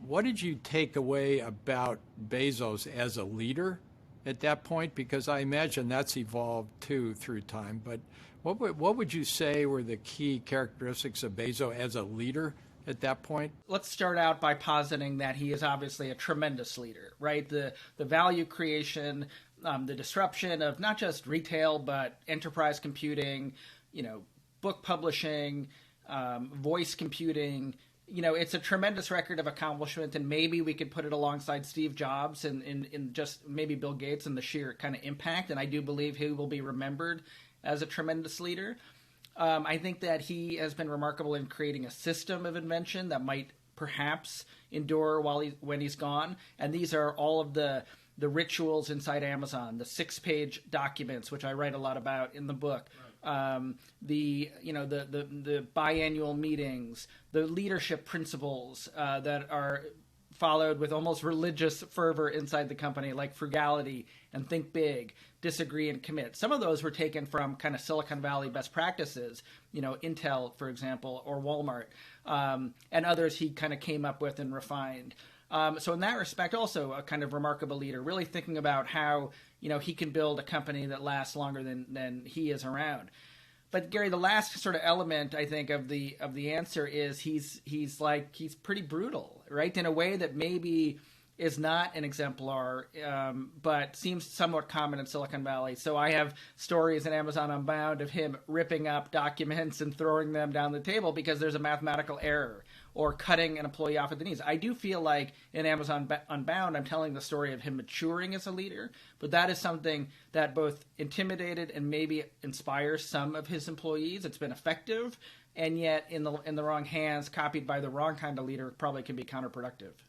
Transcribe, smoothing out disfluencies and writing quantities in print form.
what did you take away about Bezos as a leader at that point? Because I imagine that's evolved too through time. But what would you say were the key characteristics of Bezos as a leader at that point? Let's start out by positing that he is obviously a tremendous leader, right? The value creation, the disruption of not just retail, but enterprise computing, book publishing, voice computing. It's a tremendous record of accomplishment, and maybe we could put it alongside Steve Jobs and in just maybe Bill Gates and the sheer kind of impact. And I do believe he will be remembered as a tremendous leader. I think that he has been remarkable in creating a system of invention that might perhaps endure when he's gone. And these are all of the rituals inside Amazon, the 6-page documents, which I write a lot about in the book. Right. The biannual meetings, the leadership principles that are followed with almost religious fervor inside the company, like frugality and think big, disagree and commit. Some of those were taken from kind of Silicon Valley best practices, Intel, for example, or Walmart, and others he kind of came up with and refined. So in that respect, also a kind of remarkable leader, really thinking about how, he can build a company that lasts longer than he is around. But Gary, the last sort of element, I think, of the answer is he's pretty brutal, right? In a way that maybe is not an exemplar, but seems somewhat common in Silicon Valley. So I have stories in Amazon Unbound of him ripping up documents and throwing them down the table because there's a mathematical error, or cutting an employee off at the knees. I do feel like in Amazon Unbound, I'm telling the story of him maturing as a leader, but that is something that both intimidated and maybe inspires some of his employees. It's been effective, and yet in the wrong hands, copied by the wrong kind of leader, probably can be counterproductive.